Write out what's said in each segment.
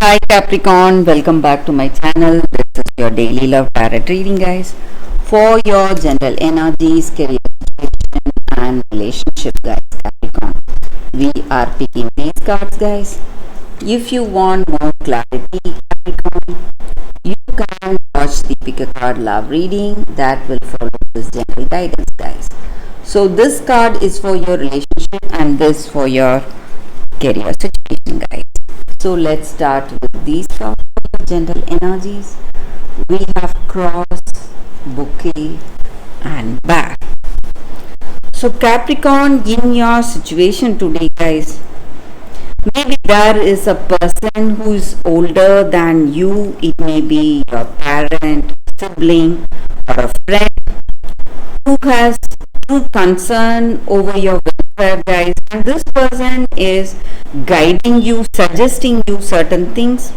Hi Capricorn, welcome back to my channel. This is your daily love tarot reading, guys, for your general energies, career situation, and relationship, guys. Capricorn, we are picking these cards, guys. If you want more clarity, Capricorn, you can watch the pick a card love reading that will follow this general guidance, guys. So this card is for your relationship and this for your career situation, guys. So let's start with these cards for your general energies. We have cross, bouquet, and back. So Capricorn, in your situation today, guys, maybe there is a person who is older than you. It may be your parent, sibling, or a friend who has true concern over your welfare, guys, and this person is guiding you, suggesting you certain things,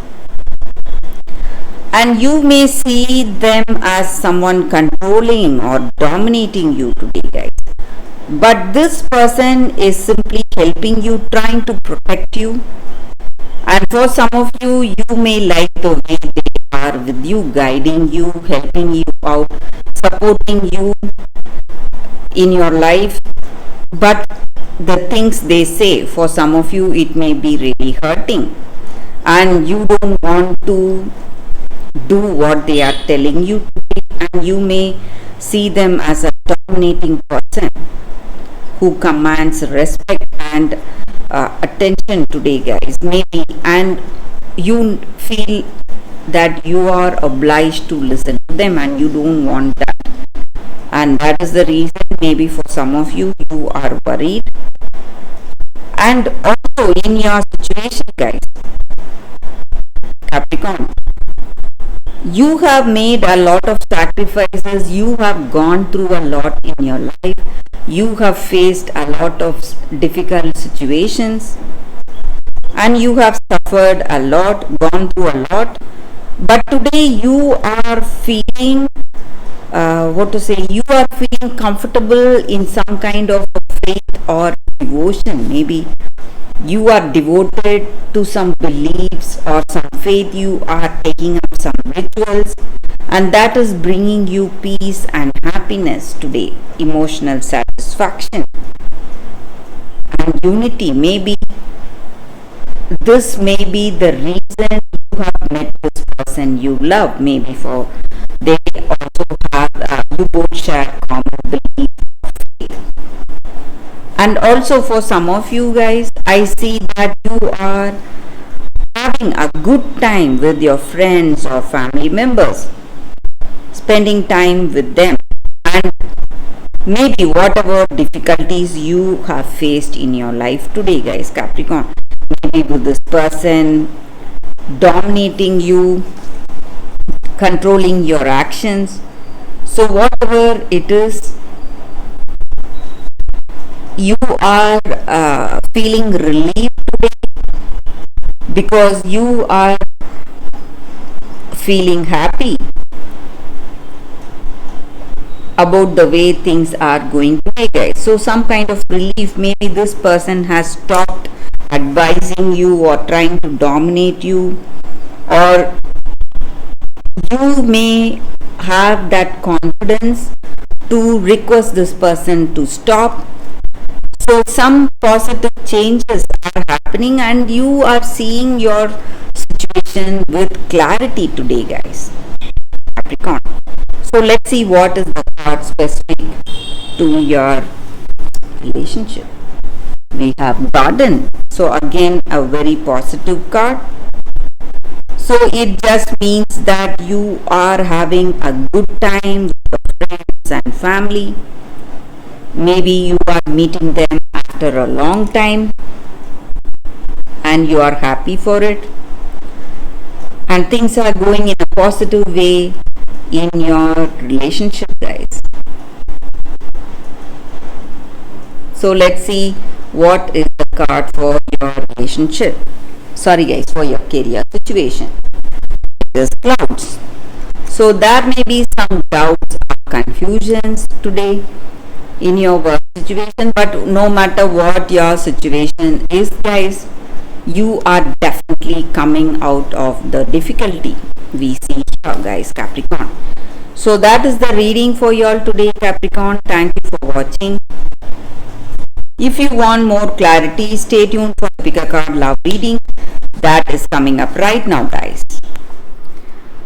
and you may see them as someone controlling or dominating you today, guys, but this person is simply helping you, trying to protect you. And for some of you, you may like the way they are with you, guiding you, helping you out, supporting you in your life. But the things they say, for some of you, it may be really hurting, and you don't want to do what they are telling you to do, and you may see them as a dominating person who commands respect and attention today, guys, maybe, and you feel that you are obliged to listen to them and you don't want that, and that is the reason maybe for some of you, you are worried. And also in your situation, guys, Capricorn, you have made a lot of sacrifices, you have gone through a lot in your life, you have faced a lot of difficult situations, and you have suffered a lot, gone through a lot, but today you are feeling you are feeling comfortable in some kind of faith or devotion. Maybe you are devoted to some beliefs or some faith, you are taking up some rituals, and that is bringing you peace and happiness today, emotional satisfaction and unity. Maybe this may be the reason you have met this person you love. Maybe for they also have you both share common beliefs of faith. And also for some of you guys, I see that you are having a good time with your friends or family members, spending time with them, and maybe whatever difficulties you have faced in your life today, guys, Capricorn, maybe with this person dominating you, controlling your actions. So whatever it is, you are feeling relieved today because you are feeling happy about the way things are going today, guys. So some kind of relief. Maybe this person has stopped advising you or trying to dominate you, or you may have that confidence to request this person to stop. So some positive changes are happening and you are seeing your situation with clarity today, guys, Capricorn. So let's see what is the card specific to your relationship. We have Garden. So again, a very positive card. So it just means that you are having a good time with your friends and family. Maybe you are meeting them after a long time and you are happy for it. And things are going in a positive way in your relationship, guys. So let's see what is the card for your relationship. Sorry guys, for your career situation. It is Clouds. So there may be some doubts or confusions today in your work situation, but no matter what your situation is, guys, you are definitely coming out of the difficulty we see here, guys, Capricorn. So that is the reading for you all today, Capricorn. Thank you for watching. If you want more clarity, stay tuned for Pick a Card Love reading that is coming up right now, guys.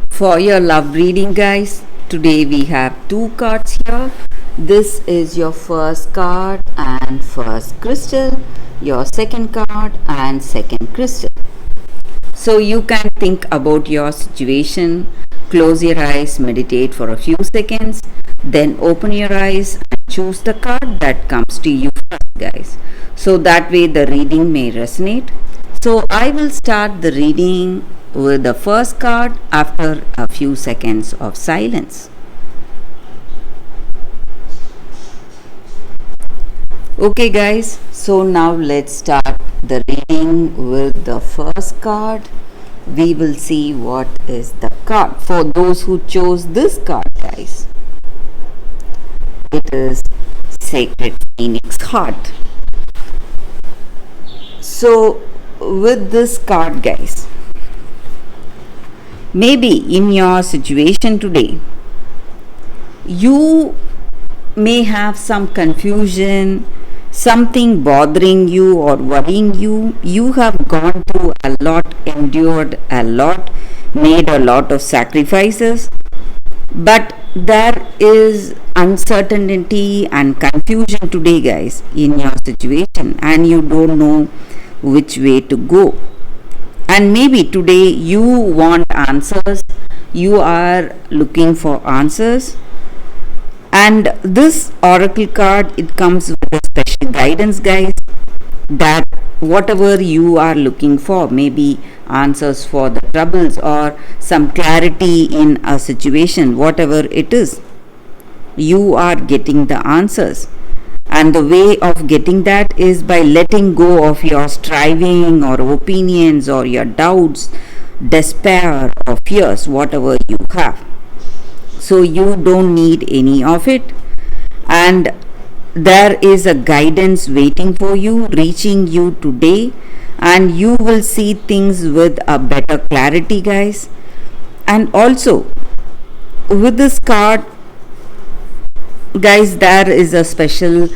For your love reading, guys, today we have 2 cards here. This is your first card and first crystal, your second card and second crystal. So you can think about your situation, close your eyes, meditate for a few seconds, then open your eyes and choose the card that comes to you first, guys. So that way the reading may resonate. So I will start the reading with the first card after a few seconds of silence. Okay, guys, so now let's start the reading with the first card. We will see what is the card. For those who chose this card, guys, it is Sacred Phoenix Heart. So with this card, guys, maybe in your situation today, you may have some confusion, something bothering you or worrying you. You have gone through a lot, endured a lot, made a lot of sacrifices, but there is uncertainty and confusion today, guys, in your situation, and you don't know which way to go. And maybe today you want answers, you are looking for answers. And this oracle card, it comes with a special guidance, guys, that whatever you are looking for, maybe answers for the troubles or some clarity in a situation, whatever it is, you are getting the answers. And the way of getting that is by letting go of your striving or opinions or your doubts, despair or fears, whatever you have. So you don't need any of it, and there is a guidance waiting for you, reaching you today, and you will see things with a better clarity, guys. And also with this card, guys, there is a special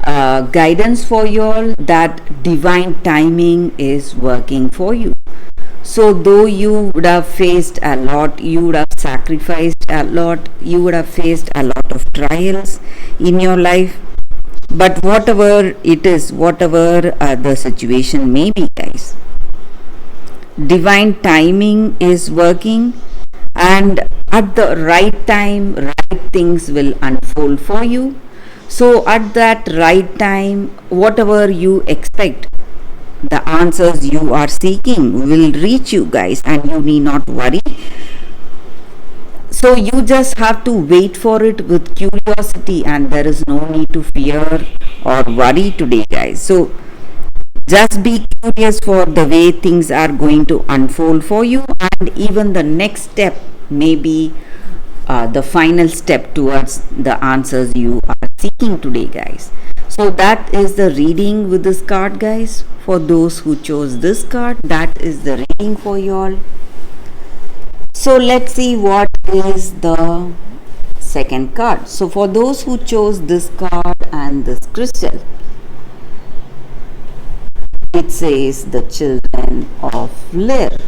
guidance for you all, that divine timing is working for you. So though you would have faced a lot, you would have sacrificed a lot, you would have faced a lot of trials in your life, but whatever it is, whatever the situation may be, guys, divine timing is working, and at the right time, right things will unfold for you. So at that right time, whatever you expect, the answers you are seeking will reach you, guys, and you need not worry. So you just have to wait for it with curiosity, and there is no need to fear or worry today, guys. So just be curious for the way things are going to unfold for you, and even the next step may be the final step towards the answers you are seeking today, guys. So that is the reading with this card, guys. For those who chose this card, that is the reading for you all. So let's see what is the second card. So for those who chose this card and this crystal, it says the Children of Lyre.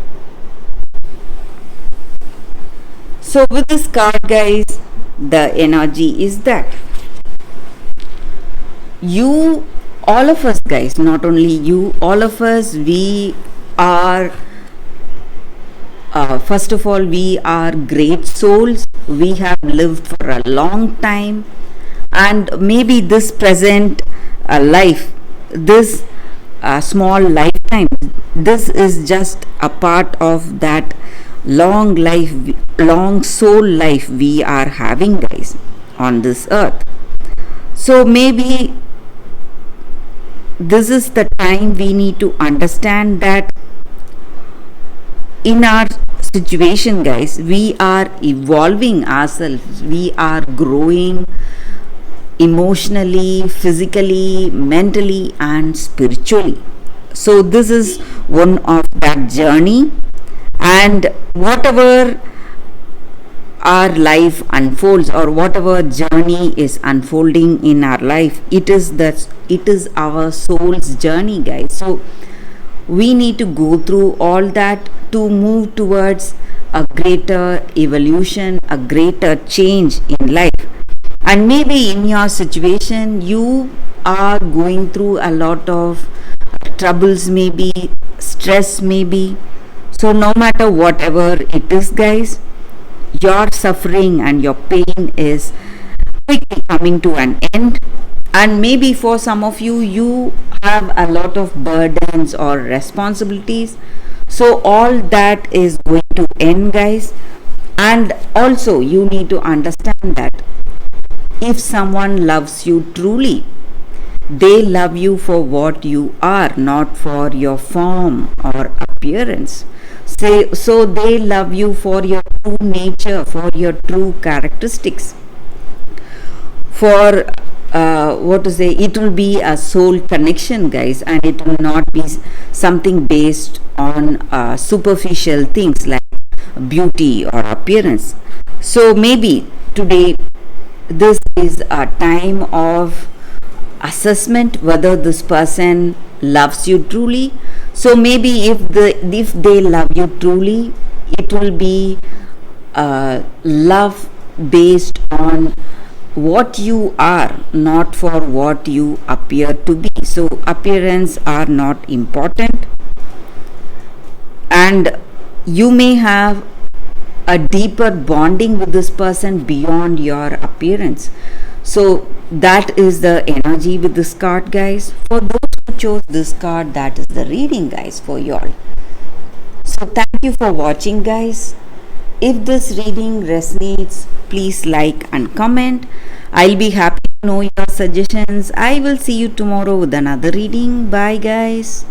So with this card, guys, the energy is that you, all of us, guys, not only you, all of us, we are first of all, we are great souls. We have lived for a long time, and maybe this present life, this small lifetime, this is just a part of that long life, long soul life we are having, guys, on this earth. So maybe this is the time we need to understand that in our situation, guys, we are evolving ourselves, we are growing emotionally, physically, mentally and spiritually. So this is one of that journey, and whatever our life unfolds, or whatever journey is unfolding in our life, it is our soul's journey, guys. So we need to go through all that to move towards a greater evolution, a greater change in life. And maybe in your situation you are going through a lot of troubles, maybe stress, maybe. So no matter whatever it is, guys, your suffering and your pain is quickly coming to an end. And maybe for some of you, you have a lot of burdens or responsibilities. So all that is going to end, guys. And also you need to understand that if someone loves you truly, they love you for what you are, not for your form or appearance. So they love you for your true nature, for your true characteristics. For what to say, it will be a soul connection, guys, and it will not be something based on superficial things like beauty or appearance. So maybe today this is a time of assessment whether this person loves you truly. So maybe if they love you truly, it will be love based on what you are, not for what you appear to be. So appearance are not important, and you may have a deeper bonding with this person beyond your appearance. So that is the energy with this card, guys. For those who chose this card, that is the reading, guys, for y'all. So thank you for watching, guys. If this reading resonates, please like and comment. I'll be happy to know your suggestions. I will see you tomorrow with another reading. Bye, guys.